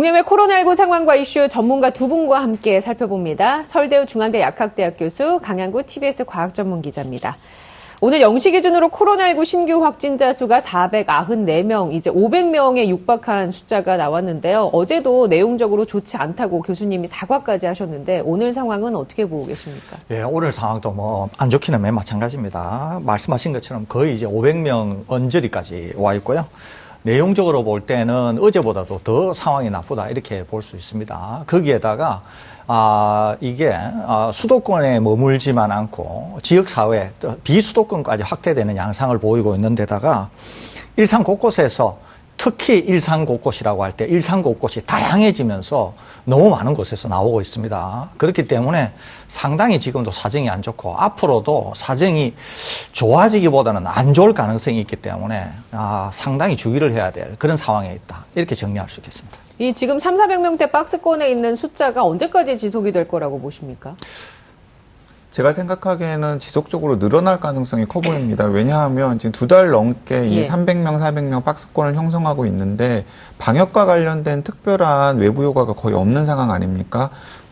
국내외 코로나19 상황과 이슈 전문가 두 분과 함께 살펴봅니다. 서울대 중앙대 약학대학 교수 강양구 TBS 과학전문기자입니다. 오늘 0시 기준으로 코로나19 신규 확진자 수가 494명, 이제 500명에 육박한 숫자가 나왔는데요. 어제도 내용적으로 좋지 않다고 교수님이 사과까지 하셨는데 오늘 상황은 어떻게 보고 계십니까? 예, 오늘 상황도 뭐 안 좋기는 맨 마찬가지입니다. 말씀하신 것처럼 거의 이제 500명 언저리까지 와 있고요. 내용적으로 볼 때는 어제보다도 더 상황이 나쁘다 이렇게 볼 수 있습니다. 거기에다가 이게 수도권에 머물지만 않고 지역사회, 비수도권까지 확대되는 양상을 보이고 있는 데다가 일상 곳곳에서 특히 일상 곳곳이라고 할 때 일상 곳곳이 다양해지면서 너무 많은 곳에서 나오고 있습니다. 그렇기 때문에 상당히 지금도 사정이 안 좋고 앞으로도 사정이 좋아지기보다는 안 좋을 가능성이 있기 때문에 상당히 주의를 해야 될 그런 상황에 있다. 이렇게 정리할 수 있겠습니다. 이 지금 300~400명대 박스권에 있는 숫자가 언제까지 지속이 될 거라고 보십니까? 제가 생각하기에는 지속적으로 늘어날 가능성이 커 보입니다. 왜냐하면 지금 2달 넘게 이 300명, 400명 박스권을 형성하고 있는데 방역과 관련된 특별한 외부 효과가 거의 없는 상황 아닙니까?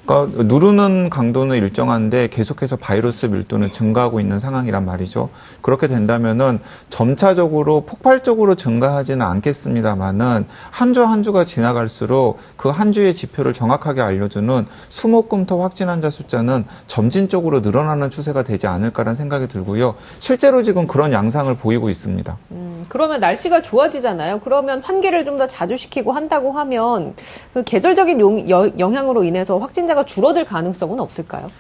그러니까 누르는 강도는 일정한데 계속해서 바이러스 밀도는 증가하고 있는 상황이란 말이죠. 그렇게 된다면은 점차적으로 폭발적으로 증가하지는 않겠습니다만은 한 주 한 주가 지나갈수록 그 한 주의 지표를 정확하게 알려주는 수목금토 확진 환자 숫자는 점진적으로 늘어나는 추세가 되지 않을까라는 생각이 들고요. 실제로 지금 그런 양상을 보이고 있습니다. 그러면 날씨가 좋아지잖아요. 그러면 환기를 좀 더 자주 시키고 한다고 하면 그 계절적인 영향으로 인해서 확진자가 줄어들 가능성은 없을까요?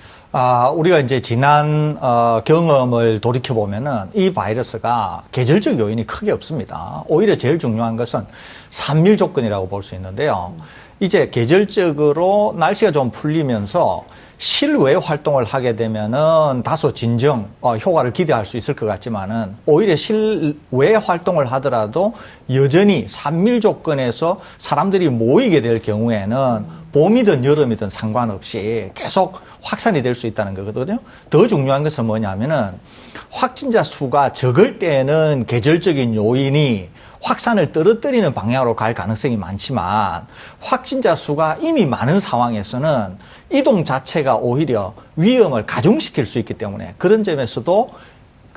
우리가 이제 지난 경험을 돌이켜보면은 이 바이러스가 계절적 요인이 크게 없습니다. 오히려 제일 중요한 것은 산밀 조건이라고 볼 수 있는데요. 이제 계절적으로 날씨가 좀 풀리면서 실외 활동을 하게 되면은 다소 진정 효과를 기대할 수 있을 것 같지만은 오히려 실외 활동을 하더라도 여전히 산밀 조건에서 사람들이 모이게 될 경우에는 봄이든 여름이든 상관없이 계속 확산이 될 수 있다는 거거든요. 더 중요한 것은 뭐냐면은 확진자 수가 적을 때에는 계절적인 요인이 확산을 떨어뜨리는 방향으로 갈 가능성이 많지만 확진자 수가 이미 많은 상황에서는 이동 자체가 오히려 위험을 가중시킬 수 있기 때문에 그런 점에서도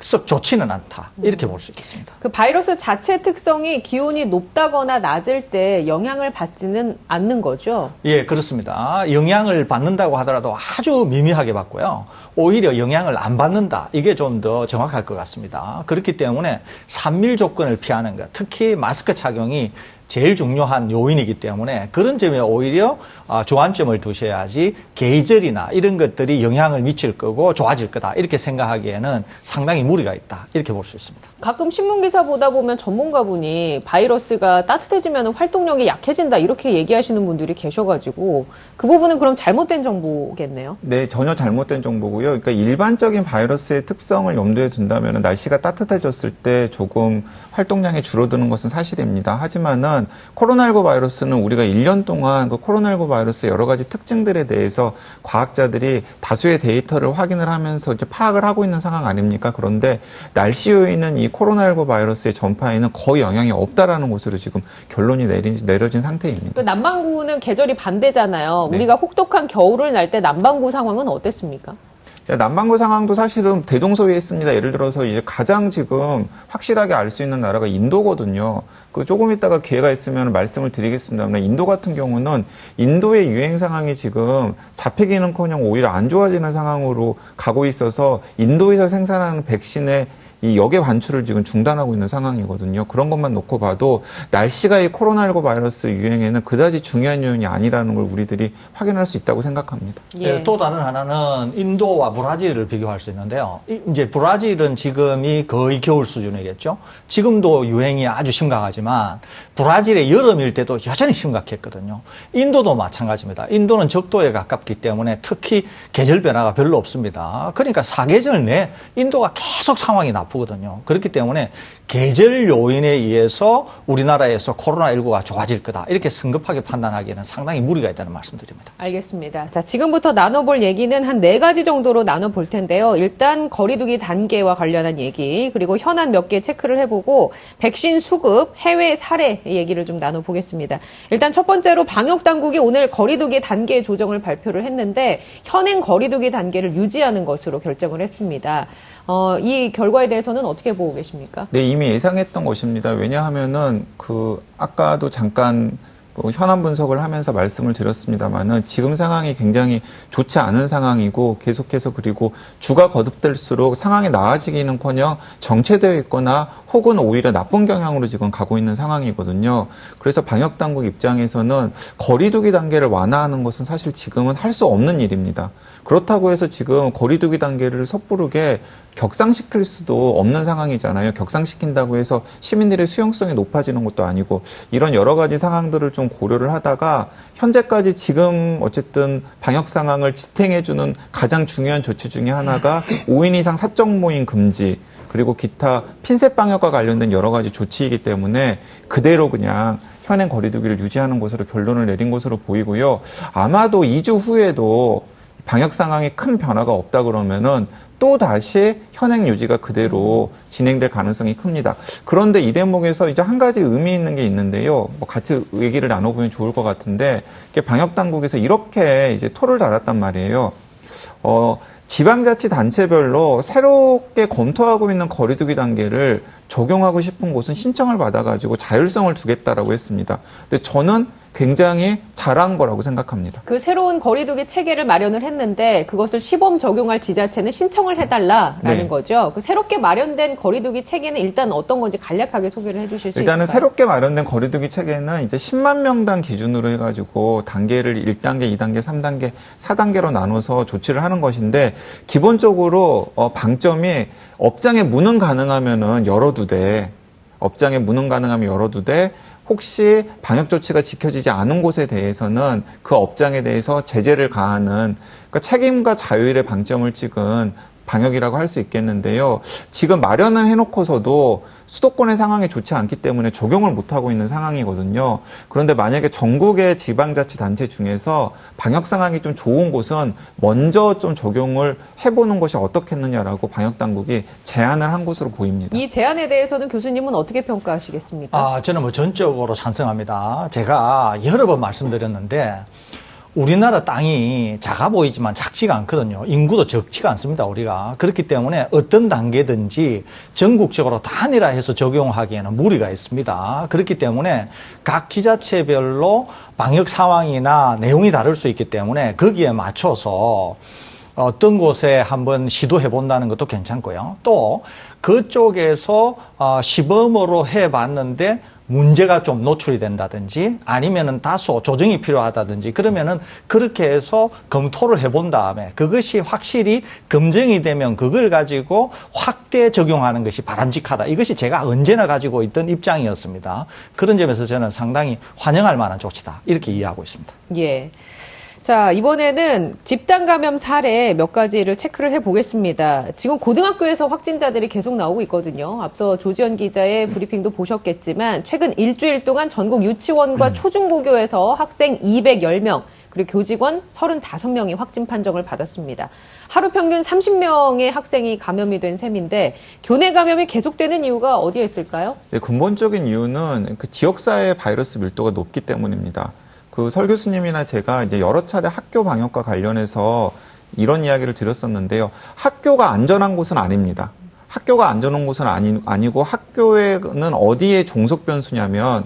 썩 좋지는 않다. 이렇게 볼 수 있겠습니다. 그 바이러스 자체 특성이 기온이 높다거나 낮을 때 영향을 받지는 않는 거죠? 예, 그렇습니다. 영향을 받는다고 하더라도 아주 미미하게 받고요. 오히려 영향을 안 받는다. 이게 좀 더 정확할 것 같습니다. 그렇기 때문에 산밀 조건을 피하는 것, 특히 마스크 착용이 제일 중요한 요인이기 때문에 그런 점에 오히려 주안점을 두셔야지 계절이나 이런 것들이 영향을 미칠 거고 좋아질 거다 이렇게 생각하기에는 상당히 무리가 있다 이렇게 볼 수 있습니다. 가끔 신문기사 보다 보면 전문가분이 바이러스가 따뜻해지면 활동력이 약해진다 이렇게 얘기하시는 분들이 계셔가지고 그 부분은 그럼 잘못된 정보겠네요? 네, 전혀 잘못된 정보고요. 그러니까 일반적인 바이러스의 특성을 염두에 둔다면 날씨가 따뜻해졌을 때 조금 활동량이 줄어드는 것은 사실입니다. 하지만은 코로나19 바이러스는 우리가 1년 동안 그 코로나19 바이러스의 여러 가지 특징들에 대해서 과학자들이 다수의 데이터를 확인을 하면서 이제 파악을 하고 있는 상황 아닙니까? 그런데 날씨 요인은 이 코로나19 바이러스의 전파에는 거의 영향이 없다라는 것으로 지금 결론이 내려진 상태입니다. 그 남반구는 계절이 반대잖아요. 네. 우리가 혹독한 겨울을 날 때 남반구 상황은 어땠습니까? 남반구 상황도 사실은 대동소이했습니다. 예를 들어서 이제 가장 지금 확실하게 알 수 있는 나라가 인도거든요. 그 조금 있다가 기회가 있으면 말씀을 드리겠습니다만 인도 같은 경우는 인도의 유행 상황이 지금 잡히기는커녕 오히려 안 좋아지는 상황으로 가고 있어서 인도에서 생산하는 백신의 이 역의 반출을 지금 중단하고 있는 상황이거든요. 그런 것만 놓고 봐도 날씨가 이 코로나19 바이러스 유행에는 그다지 중요한 요인이 아니라는 걸 우리들이 확인할 수 있다고 생각합니다. 예. 또 다른 하나는 인도와 브라질을 비교할 수 있는데요. 이제 브라질은 지금이 거의 겨울 수준이겠죠. 지금도 유행이 아주 심각하지만 브라질의 여름일 때도 여전히 심각했거든요. 인도도 마찬가지입니다. 인도는 적도에 가깝기 때문에 특히 계절 변화가 별로 없습니다. 그러니까 사계절 내 인도가 계속 상황이 나쁘 아프거든요. 그렇기 때문에 계절 요인에 의해서 우리나라에서 코로나19가 좋아질 거다. 이렇게 성급하게 판단하기에는 상당히 무리가 있다는 말씀드립니다. 알겠습니다. 자, 지금부터 나눠볼 얘기는 한 4가지 정도로 나눠볼 텐데요. 일단 거리두기 단계와 관련한 얘기, 그리고 현안 몇 개 체크를 해보고 백신 수급, 해외 사례 얘기를 좀 나눠보겠습니다. 일단 첫 번째로 방역당국이 오늘 거리두기 단계 조정을 발표를 했는데 현행 거리두기 단계를 유지하는 것으로 결정을 했습니다. 이 결과에 대해서는 어떻게 보고 계십니까? 네, 이미 예상했던 것입니다. 왜냐하면은 아까도 잠깐 현안 분석을 하면서 말씀을 드렸습니다만은 지금 상황이 굉장히 좋지 않은 상황이고 계속해서 그리고 주가 거듭될수록 상황이 나아지기는커녕 정체되어 있거나 혹은 오히려 나쁜 경향으로 지금 가고 있는 상황이거든요. 그래서 방역 당국 입장에서는 거리두기 단계를 완화하는 것은 사실 지금은 할 수 없는 일입니다. 그렇다고 해서 지금 거리두기 단계를 섣부르게 격상시킬 수도 없는 상황이잖아요. 격상시킨다고 해서 시민들의 수용성이 높아지는 것도 아니고 이런 여러 가지 상황들을 좀 고려를 하다가 현재까지 지금 어쨌든 방역 상황을 지탱해주는 가장 중요한 조치 중에 하나가 5인 이상 사적 모임 금지 그리고 기타 핀셋 방역과 관련된 여러 가지 조치이기 때문에 그대로 그냥 현행 거리두기를 유지하는 것으로 결론을 내린 것으로 보이고요. 아마도 2주 후에도 방역 상황에 큰 변화가 없다 그러면은 또 다시 현행 유지가 그대로 진행될 가능성이 큽니다. 그런데 이 대목에서 이제 한 가지 의미 있는 게 있는데요. 같이 얘기를 나눠보면 좋을 것 같은데 방역 당국에서 이렇게 이제 토를 달았단 말이에요. 지방자치단체별로 새롭게 검토하고 있는 거리두기 단계를 적용하고 싶은 곳은 신청을 받아가지고 자율성을 두겠다라고 했습니다. 근데 저는 굉장히 잘한 거라고 생각합니다. 그 새로운 거리두기 체계를 마련을 했는데 그것을 시범 적용할 지자체는 신청을 해달라라는 네. 거죠. 그 새롭게 마련된 거리두기 체계는 일단 어떤 건지 간략하게 소개를 해주실 수 있을까요? 일단은 새롭게 마련된 거리두기 체계는 이제 10만 명당 기준으로 해가지고 단계를 1단계, 2단계, 3단계, 4단계로 나눠서 조치를 하는 것인데 기본적으로 방점이 업장에 문은 가능하면은 열어두되 업장에 문은 가능하면 열어두되 혹시 방역 조치가 지켜지지 않은 곳에 대해서는 그 업장에 대해서 제재를 가하는 그러니까 책임과 자율의 방점을 찍은 방역이라고 할 수 있겠는데요. 지금 마련을 해놓고서도 수도권의 상황이 좋지 않기 때문에 적용을 못하고 있는 상황이거든요. 그런데 만약에 전국의 지방자치단체 중에서 방역 상황이 좀 좋은 곳은 먼저 좀 적용을 해보는 것이 어떻겠느냐라고 방역당국이 제안을 한 것으로 보입니다. 이 제안에 대해서는 교수님은 어떻게 평가하시겠습니까? 저는 전적으로 찬성합니다. 제가 여러 번 말씀드렸는데 우리나라 땅이 작아 보이지만 작지가 않거든요. 인구도 적지가 않습니다, 우리가. 그렇기 때문에 어떤 단계든지 전국적으로 단일화해서 적용하기에는 무리가 있습니다. 그렇기 때문에 각 지자체별로 방역 상황이나 내용이 다를 수 있기 때문에 거기에 맞춰서 어떤 곳에 한번 시도해 본다는 것도 괜찮고요. 또 그쪽에서 시범으로 해봤는데 문제가 좀 노출이 된다든지 아니면은 다소 조정이 필요하다든지 그러면은 그렇게 해서 검토를 해본 다음에 그것이 확실히 검증이 되면 그걸 가지고 확대 적용하는 것이 바람직하다. 이것이 제가 언제나 가지고 있던 입장이었습니다. 그런 점에서 저는 상당히 환영할 만한 조치다. 이렇게 이해하고 있습니다. 예. 자, 이번에는 집단 감염 사례 몇 가지를 체크를 해보겠습니다. 지금 고등학교에서 확진자들이 계속 나오고 있거든요. 앞서 조지현 기자의 브리핑도 보셨겠지만 최근 일주일 동안 전국 유치원과 초중고교에서 학생 210명 그리고 교직원 35명이 확진 판정을 받았습니다. 하루 평균 30명의 학생이 감염이 된 셈인데 교내 감염이 계속되는 이유가 어디에 있을까요? 네, 근본적인 이유는 그 지역사회 바이러스 밀도가 높기 때문입니다. 설 교수님이나 제가 이제 여러 차례 학교 방역과 관련해서 이런 이야기를 드렸었는데요. 학교가 안전한 곳은 아닙니다. 학교가 안전한 곳은 아니고 학교에는 어디에 종속 변수냐면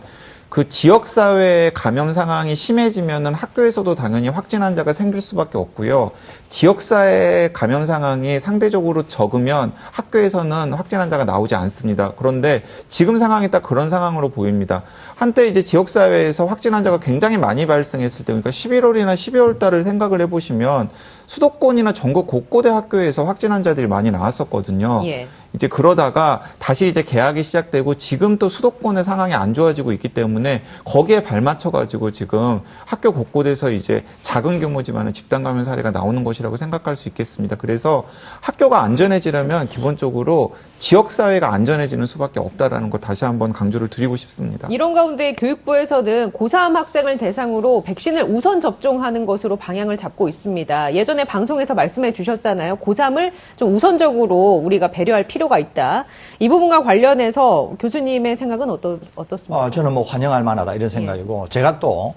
그 지역사회의 감염 상황이 심해지면은 학교에서도 당연히 확진 환자가 생길 수밖에 없고요. 지역사회 감염 상황이 상대적으로 적으면 학교에서는 확진 환자가 나오지 않습니다. 그런데 지금 상황이 딱 그런 상황으로 보입니다. 한때 이제 지역사회에서 확진 환자가 굉장히 많이 발생했을 때, 그러니까 11월이나 12월 달을 생각을 해보시면 수도권이나 전국 곳곳의 학교에서 확진 환자들이 많이 나왔었거든요. 예. 이제 그러다가 다시 이제 개학이 시작되고 지금 또 수도권의 상황이 안 좋아지고 있기 때문에 거기에 발맞춰 가지고 지금 학교 곳곳에서 이제 작은 규모지만은 집단 감염 사례가 나오는 것이라고 생각할 수 있겠습니다. 그래서 학교가 안전해지려면 기본적으로 지역 사회가 안전해지는 수밖에 없다라는 거 다시 한번 강조를 드리고 싶습니다. 이런 가운데 교육부에서는 고3 학생을 대상으로 백신을 우선 접종하는 것으로 방향을 잡고 있습니다. 예전에 방송에서 말씀해 주셨잖아요. 고3을 좀 우선적으로 우리가 배려할 필요가 있다. 이 부분과 관련해서 교수님의 생각은 어떻습니까? 저는 뭐 환영할 만하다 이런 생각이고 제가 또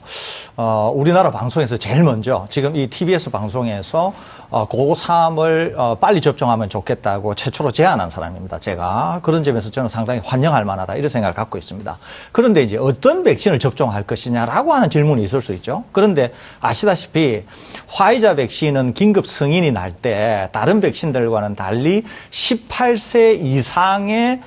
우리나라 방송에서 제일 먼저 지금 이 TBS 방송에서 고3을 빨리 접종하면 좋겠다고 최초로 제안한 사람입니다. 제가 그런 점에서 저는 상당히 환영할 만하다 이런 생각을 갖고 있습니다. 그런데 이제 어떤 백신을 접종할 것이냐라고 하는 질문이 있을 수 있죠. 그런데 아시다시피 화이자 백신은 긴급 승인이 날 때 다른 백신들과는 달리 18세 이상의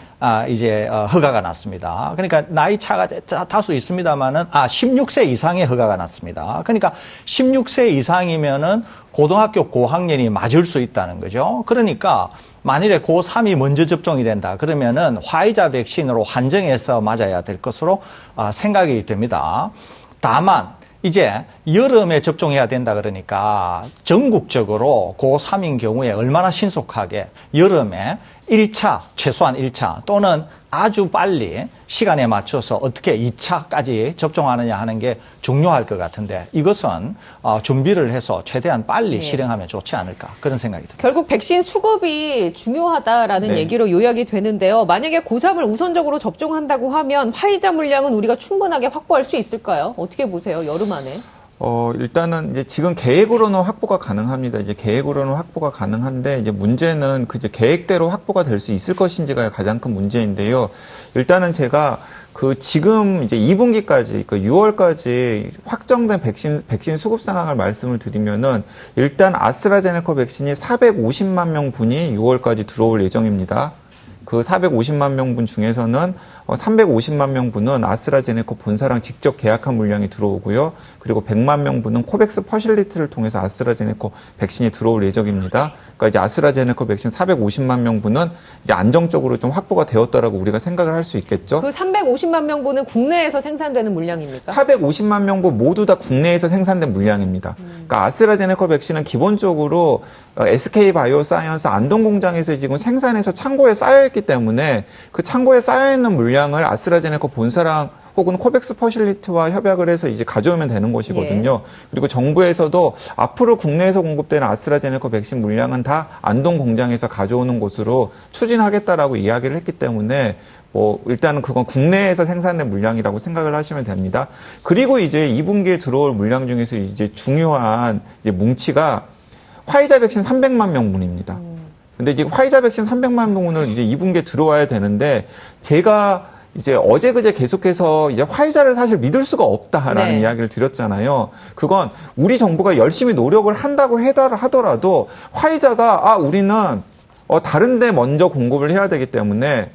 이제 허가가 났습니다. 그러니까 나이 차가 다수 있습니다만은 16세 이상의 허가가 났습니다. 그러니까 16세 이상이면은 고등학교 고학년이 맞을 수 있다는 거죠. 그러니까 만일에 고3이 먼저 접종이 된다 그러면은 화이자 백신으로 한정해서 맞아야 될 것으로 생각이 됩니다. 다만 이제 여름에 접종해야 된다 그러니까 전국적으로 고3인 경우에 얼마나 신속하게 여름에 1차, 최소한 1차 또는 아주 빨리 시간에 맞춰서 어떻게 2차까지 접종하느냐 하는 게 중요할 것 같은데 이것은 준비를 해서 최대한 빨리 실행하면 좋지 않을까 그런 생각이 듭니다. 결국 백신 수급이 중요하다라는 네. 얘기로 요약이 되는데요. 만약에 고3을 우선적으로 접종한다고 하면 화이자 물량은 우리가 충분하게 확보할 수 있을까요? 어떻게 보세요? 여름 안에? 일단은 이제 지금 계획으로는 확보가 가능합니다. 이제 계획으로는 확보가 가능한데 이제 문제는 그 이제 계획대로 확보가 될 수 있을 것인지가 가장 큰 문제인데요. 일단은 제가 그 지금 이제 2분기까지 그 6월까지 확정된 백신 수급 상황을 말씀을 드리면은 일단 아스트라제네카 백신이 450만 명 분이 6월까지 들어올 예정입니다. 그 450만 명분 중에서는 350만 명분은 아스트라제네카 본사랑 직접 계약한 물량이 들어오고요. 그리고 100만 명분은 코백스 퍼실리티를 통해서 아스트라제네카 백신이 들어올 예정입니다. 그러니까 이제 아스트라제네카 백신 450만 명분은 이제 안정적으로 좀 확보가 되었다라고 우리가 생각을 할 수 있겠죠. 그 350만 명분은 국내에서 생산되는 물량입니까? 450만 명분 모두 다 국내에서 생산된 물량입니다. 그러니까 아스트라제네카 백신은 기본적으로 SK 바이오사이언스 안동 공장에서 지금 생산해서 창고에 쌓여있기 때문에 그 창고에 쌓여있는 물량을 아스트라제네카 본사랑 혹은 코백스 퍼실리티와 협약을 해서 이제 가져오면 되는 것이거든요. 그리고 정부에서도 앞으로 국내에서 공급되는 아스트라제네카 백신 물량은 다 안동 공장에서 가져오는 것으로 추진하겠다라고 이야기를 했기 때문에 일단은 그건 국내에서 생산된 물량이라고 생각을 하시면 됩니다. 그리고 이제 2분기에 들어올 물량 중에서 이제 중요한 이제 뭉치가 화이자 백신 300만 명분입니다. 근데 이제 화이자 백신 300만 명분을 이제 2분기에 들어와야 되는데 제가 이제 어제 그제 계속해서 이제 화이자를 사실 믿을 수가 없다라는 이야기를 드렸잖아요. 그건 우리 정부가 열심히 노력을 한다고 하더라도 화이자가 우리는 다른 데 먼저 공급을 해야 되기 때문에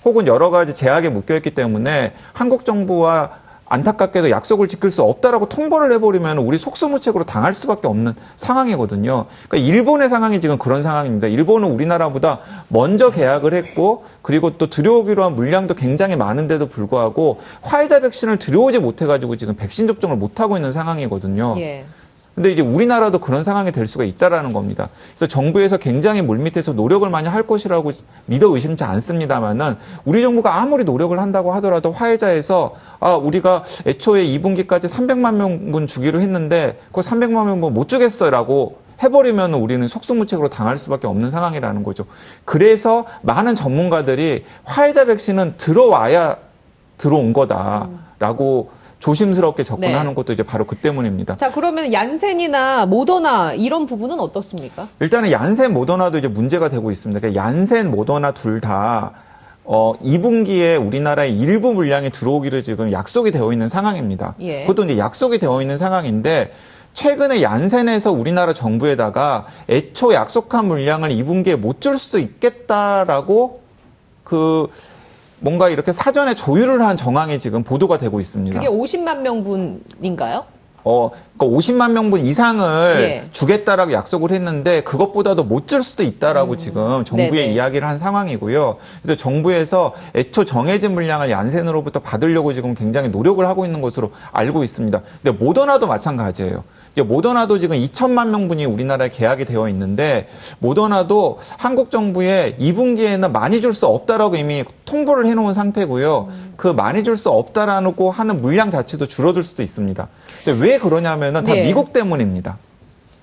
혹은 여러 가지 제약에 묶여있기 때문에 한국 정부와 안타깝게도 약속을 지킬 수 없다라고 통보를 해버리면 우리 속수무책으로 당할 수밖에 없는 상황이거든요. 그러니까 일본의 상황이 지금 그런 상황입니다. 일본은 우리나라보다 먼저 계약을 했고 그리고 또 들여오기로 한 물량도 굉장히 많은데도 불구하고 화이자 백신을 들여오지 못해가지고 지금 백신 접종을 못하고 있는 상황이거든요. 근데 이제 우리나라도 그런 상황이 될 수가 있다라는 겁니다. 그래서 정부에서 굉장히 물밑에서 노력을 많이 할 것이라고 믿어 의심치 않습니다만은 우리 정부가 아무리 노력을 한다고 하더라도 화이자에서 우리가 애초에 2분기까지 300만 명분 주기로 했는데 그 300만 명분 못 주겠어라고 해버리면 우리는 속수무책으로 당할 수밖에 없는 상황이라는 거죠. 그래서 많은 전문가들이 화이자 백신은 들어와야 들어온 거다라고 조심스럽게 접근하는 것도 이제 바로 그 때문입니다. 자, 그러면 얀센이나 모더나 이런 부분은 어떻습니까? 일단은 얀센, 모더나도 이제 문제가 되고 있습니다. 그러니까 얀센, 모더나 둘 다 2분기에 우리나라의 일부 물량이 들어오기로 지금 약속이 되어 있는 상황입니다. 그것도 이제 약속이 되어 있는 상황인데 최근에 얀센에서 우리나라 정부에다가 애초 약속한 물량을 2분기에 못 줄 수도 있겠다라고 뭔가 이렇게 사전에 조율을 한 정황이 지금 보도가 되고 있습니다. 그게 50만 명분인가요? 그러니까 50만 명분 이상을 예. 주겠다라고 약속을 했는데 그것보다도 못 줄 수도 있다라고 지금 정부에 네네. 이야기를 한 상황이고요. 그래서 정부에서 애초 정해진 물량을 얀센으로부터 받으려고 지금 굉장히 노력을 하고 있는 것으로 알고 있습니다. 근데 모더나도 마찬가지예요. 이게 모더나도 지금 2천만 명분이 우리나라에 계약이 되어 있는데 모더나도 한국 정부에 2분기에는 많이 줄 수 없다라고 이미 통보를 해놓은 상태고요. 그 많이 줄 수 없다라고 하는 물량 자체도 줄어들 수도 있습니다. 근데 왜 그러냐면은 다 네. 미국 때문입니다.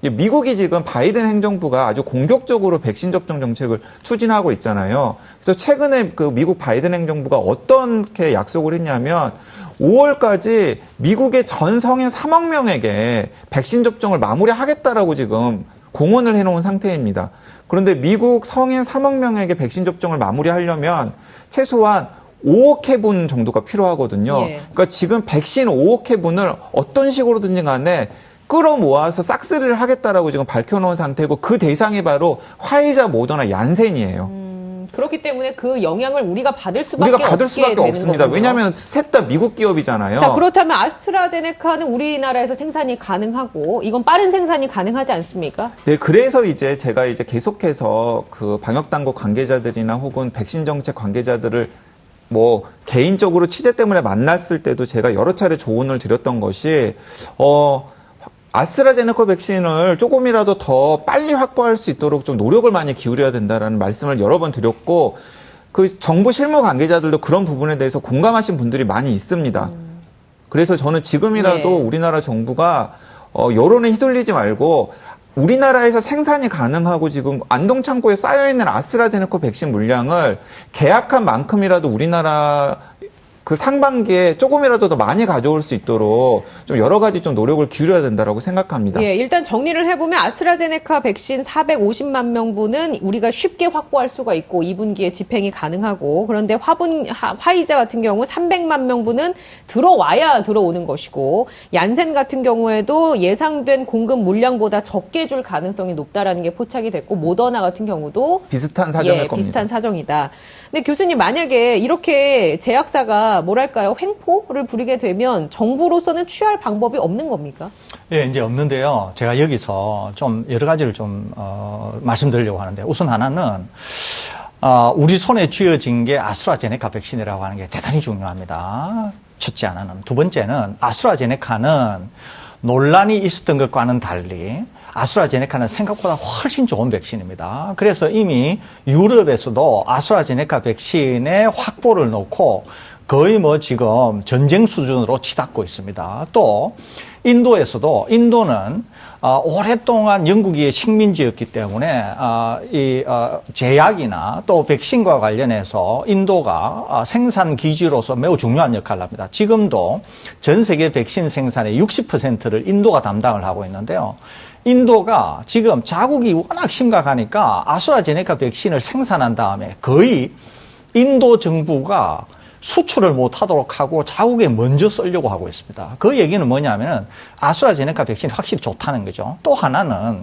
미국이 지금 바이든 행정부가 아주 공격적으로 백신 접종 정책을 추진하고 있잖아요. 그래서 최근에 그 미국 바이든 행정부가 어떻게 약속을 했냐면 5월까지 미국의 전 성인 3억 명에게 백신 접종을 마무리하겠다라고 지금 공언을 해놓은 상태입니다. 그런데 미국 성인 3억 명에게 백신 접종을 마무리하려면 최소한 5억 회분 정도가 필요하거든요. 예. 그러니까 지금 백신 5억 회분을 어떤 식으로든지 간에 끌어모아서 싹쓸이를 하겠다라고 지금 밝혀놓은 상태고 그 대상이 바로 화이자, 모더나, 얀센이에요. 그렇기 때문에 그 영향을 우리가 받을 수밖에 우리가 받을 없게 수밖에 되는 없습니다. 거군요. 왜냐하면 셋 다 미국 기업이잖아요. 자, 그렇다면 아스트라제네카는 우리나라에서 생산이 가능하고 이건 빠른 생산이 가능하지 않습니까? 네, 그래서 이제 제가 이제 계속해서 그 방역당국 관계자들이나 혹은 백신 정책 관계자들을 뭐 개인적으로 취재 때문에 만났을 때도 제가 여러 차례 조언을 드렸던 것이 아스트라제네카 백신을 조금이라도 더 빨리 확보할 수 있도록 좀 노력을 많이 기울여야 된다라는 말씀을 여러 번 드렸고 그 정부 실무 관계자들도 그런 부분에 대해서 공감하신 분들이 많이 있습니다. 그래서 저는 지금이라도 예. 우리나라 정부가 여론에 휘둘리지 말고 우리나라에서 생산이 가능하고 지금 안동창고에 쌓여있는 아스트라제네카 백신 물량을 계약한 만큼이라도 우리나라 그 상반기에 조금이라도 더 많이 가져올 수 있도록 좀 여러 가지 좀 노력을 기울여야 된다라고 생각합니다. 예, 일단 정리를 해보면 아스트라제네카 백신 450만 명분은 우리가 쉽게 확보할 수가 있고 2분기에 집행이 가능하고 그런데 화이자 같은 경우 300만 명분은 들어와야 들어오는 것이고 얀센 같은 경우에도 예상된 공급 물량보다 적게 줄 가능성이 높다라는 게 포착이 됐고 모더나 같은 경우도 비슷한 사정일 겁니다. 비슷한 사정이다. 근데 교수님 만약에 이렇게 제약사가 뭐랄까요 횡포를 부리게 되면 정부로서는 취할 방법이 없는 겁니까? 예, 이제 없는데요. 제가 여기서 좀 여러 가지를 좀 말씀드리려고 하는데 우선 하나는 우리 손에 쥐어진 게 아스트라제네카 백신이라고 하는 게 대단히 중요합니다. 첫째 하나는. 두 번째는 아스트라제네카는 논란이 있었던 것과는 달리 아스트라제네카는 생각보다 훨씬 좋은 백신입니다. 그래서 이미 유럽에서도 아스트라제네카 백신의 확보를 놓고 거의 뭐 지금 전쟁 수준으로 치닫고 있습니다. 또 인도에서도 인도는 오랫동안 영국의 식민지였기 때문에 이 제약이나 또 백신과 관련해서 인도가 생산 기지로서 매우 중요한 역할을 합니다. 지금도 전 세계 백신 생산의 60%를 인도가 담당을 하고 있는데요. 인도가 지금 자국이 워낙 심각하니까 아스트라제네카 백신을 생산한 다음에 거의 인도 정부가 수출을 못하도록 하고 자국에 먼저 쓰려고 하고 있습니다. 그 얘기는 뭐냐면은 아스트라제네카 백신이 확실히 좋다는 거죠. 또 하나는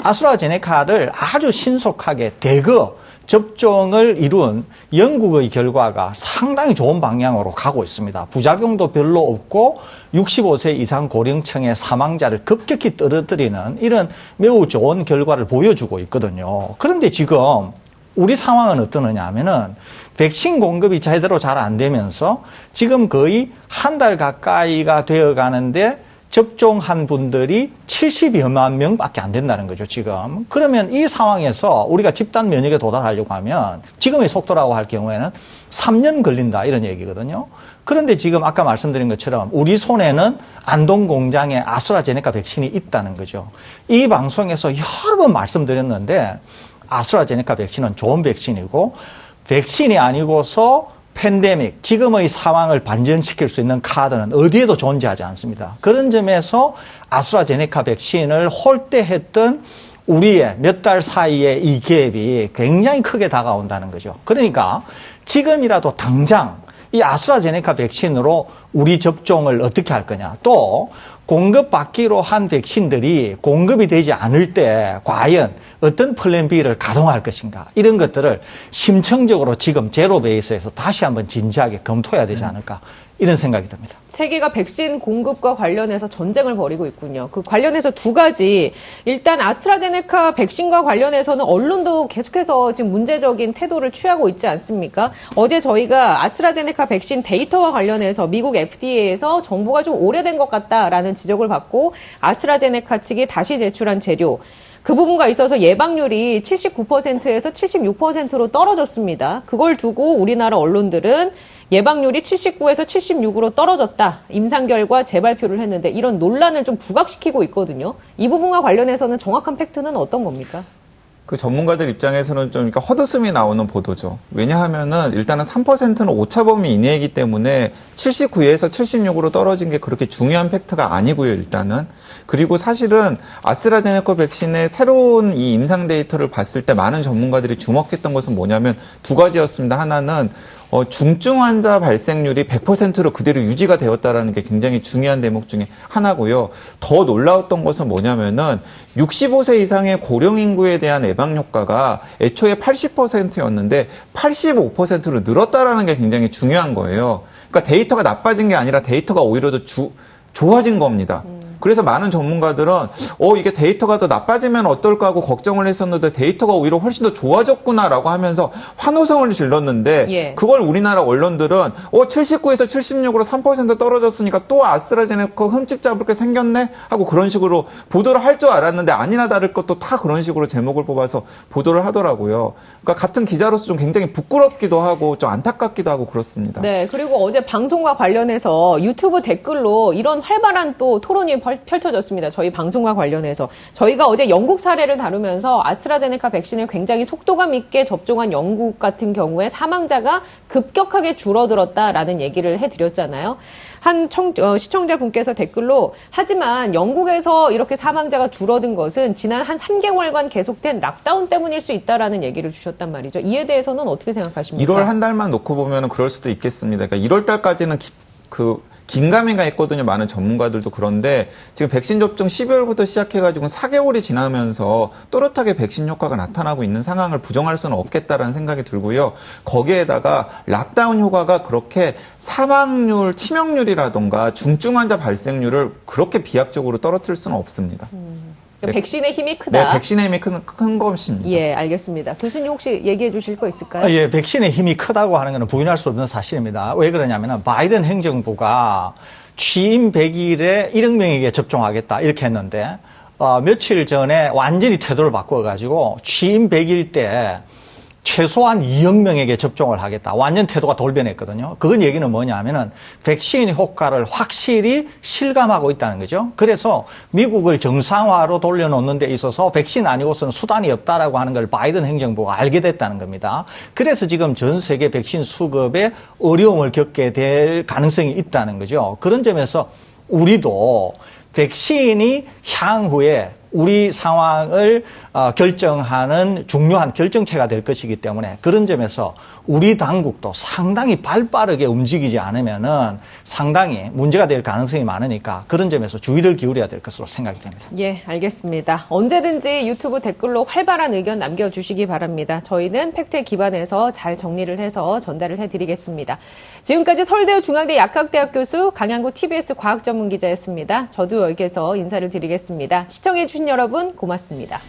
아스트라제네카를 아주 신속하게 대거 접종을 이룬 영국의 결과가 상당히 좋은 방향으로 가고 있습니다. 부작용도 별로 없고 65세 이상 고령층의 사망자를 급격히 떨어뜨리는 이런 매우 좋은 결과를 보여주고 있거든요. 그런데 지금 우리 상황은 어떠느냐 하면은 백신 공급이 제대로 잘 안 되면서 지금 거의 한 달 가까이가 되어 가는데 접종한 분들이 70여만 명밖에 안 된다는 거죠, 지금. 그러면 이 상황에서 우리가 집단 면역에 도달하려고 하면 지금의 속도라고 할 경우에는 3년 걸린다, 이런 얘기거든요. 그런데 지금 아까 말씀드린 것처럼 우리 손에는 안동 공장에 아스트라제네카 백신이 있다는 거죠. 이 방송에서 여러 번 말씀드렸는데 아스트라제네카 백신은 좋은 백신이고 백신이 아니고서 팬데믹, 지금의 상황을 반전시킬 수 있는 카드는 어디에도 존재하지 않습니다. 그런 점에서 아스트라제네카 백신을 홀대했던 우리의 몇 달 사이에 이 갭이 굉장히 크게 다가온다는 거죠. 그러니까 지금이라도 당장 이 아스트라제네카 백신으로 우리 접종을 어떻게 할 거냐. 또 공급받기로 한 백신들이 공급이 되지 않을 때 과연 어떤 플랜 B를 가동할 것인가. 이런 것들을 심층적으로 지금 제로 베이스에서 다시 한번 진지하게 검토해야 되지 않을까. 이런 생각이 듭니다. 세계가 백신 공급과 관련해서 전쟁을 벌이고 있군요. 그 관련해서 두 가지. 일단 아스트라제네카 백신과 관련해서는 언론도 계속해서 지금 문제적인 태도를 취하고 있지 않습니까? 어제 저희가 아스트라제네카 백신 데이터와 관련해서 미국 FDA에서 정보가 좀 오래된 것 같다라는 지적을 받고 아스트라제네카 측이 다시 제출한 재료. 그 부분과 있어서 예방률이 79%에서 76%로 떨어졌습니다. 그걸 두고 우리나라 언론들은 예방률이 79에서 76으로 떨어졌다. 임상 결과 재발표를 했는데 이런 논란을 좀 부각시키고 있거든요. 이 부분과 관련해서는 정확한 팩트는 어떤 겁니까? 그 전문가들 입장에서는 좀 그러니까 헛웃음이 나오는 보도죠. 왜냐하면은 일단은 3%는 오차 범위 이내이기 때문에 79에서 76으로 떨어진 게 그렇게 중요한 팩트가 아니고요, 일단은. 그리고 사실은 아스트라제네카 백신의 새로운 이 임상 데이터를 봤을 때 많은 전문가들이 주목했던 것은 뭐냐면 두 가지였습니다. 하나는 중증 환자 발생률이 100%로 그대로 유지가 되었다라는 게 굉장히 중요한 대목 중에 하나고요. 더 놀라웠던 것은 뭐냐면은 65세 이상의 고령 인구에 대한 예방 효과가 애초에 80%였는데 85%로 늘었다라는 게 굉장히 중요한 거예요. 그러니까 데이터가 나빠진 게 아니라 데이터가 오히려 더 좋아진 겁니다. 그래서 많은 전문가들은 이게 데이터가 더 나빠지면 어떨까 하고 걱정을 했었는데 데이터가 오히려 훨씬 더 좋아졌구나라고 하면서 환호성을 질렀는데 예. 그걸 우리나라 언론들은 79에서 76으로 3% 떨어졌으니까 또 아스트라제네카 흠집 잡을 게 생겼네 하고 그런 식으로 보도를 할 줄 알았는데 아니나 다를 것도 다 그런 식으로 제목을 뽑아서 보도를 하더라고요. 그러니까 같은 기자로서 좀 굉장히 부끄럽기도 하고 좀 안타깝기도 하고 그렇습니다. 네, 그리고 어제 방송과 관련해서 유튜브 댓글로 이런 활발한 또 토론이 펼쳐졌습니다. 저희 방송과 관련해서. 저희가 어제 영국 사례를 다루면서 아스트라제네카 백신을 굉장히 속도감 있게 접종한 영국 같은 경우에 사망자가 급격하게 줄어들었다라는 얘기를 해드렸잖아요. 한 시청자분께서 댓글로 하지만 영국에서 이렇게 사망자가 줄어든 것은 지난 한 3개월간 계속된 락다운 때문일 수 있다라는 얘기를 주셨단 말이죠. 이에 대해서는 어떻게 생각하십니까? 1월 한 달만 놓고 보면 그럴 수도 있겠습니다. 그러니까 1월 달까지는 긴가민가 했거든요. 많은 전문가들도. 그런데 지금 백신 접종 12월부터 시작해가지고 4개월이 지나면서 또렷하게 백신 효과가 나타나고 있는 상황을 부정할 수는 없겠다라는 생각이 들고요. 거기에다가 락다운 효과가 그렇게 사망률, 치명률이라던가 중증 환자 발생률을 그렇게 비약적으로 떨어뜨릴 수는 없습니다. 네. 백신의 힘이 크다. 네, 백신의 힘이 큰 것입니다. 예, 알겠습니다. 교수님 혹시 얘기해 주실 거 있을까요? 예, 백신의 힘이 크다고 하는 것은 부인할 수 없는 사실입니다. 왜 그러냐면 바이든 행정부가 취임 100일에 1억 명에게 접종하겠다 이렇게 했는데 며칠 전에 완전히 태도를 바꿔가지고 취임 100일 때 최소한 2억 명에게 접종을 하겠다. 완전 태도가 돌변했거든요. 그건 얘기는 뭐냐면은 백신 효과를 확실히 실감하고 있다는 거죠. 그래서 미국을 정상화로 돌려놓는 데 있어서 백신 아니고서는 수단이 없다라고 하는 걸 바이든 행정부가 알게 됐다는 겁니다. 그래서 지금 전 세계 백신 수급에 어려움을 겪게 될 가능성이 있다는 거죠. 그런 점에서 우리도 백신이 향후에 우리 상황을 결정하는 중요한 결정체가 될 것이기 때문에 그런 점에서 우리 당국도 상당히 발빠르게 움직이지 않으면은 상당히 문제가 될 가능성이 많으니까 그런 점에서 주의를 기울여야 될 것으로 생각이 됩니다. 예, 알겠습니다. 언제든지 유튜브 댓글로 활발한 의견 남겨주시기 바랍니다. 저희는 팩트에 기반해서 잘 정리를 해서 전달을 해드리겠습니다. 지금까지 서울대 중앙대 약학대학 교수 강양구 TBS 과학전문기자였습니다. 저도 여기서 인사를 드리겠습니다. 시청해주신 여러분 고맙습니다.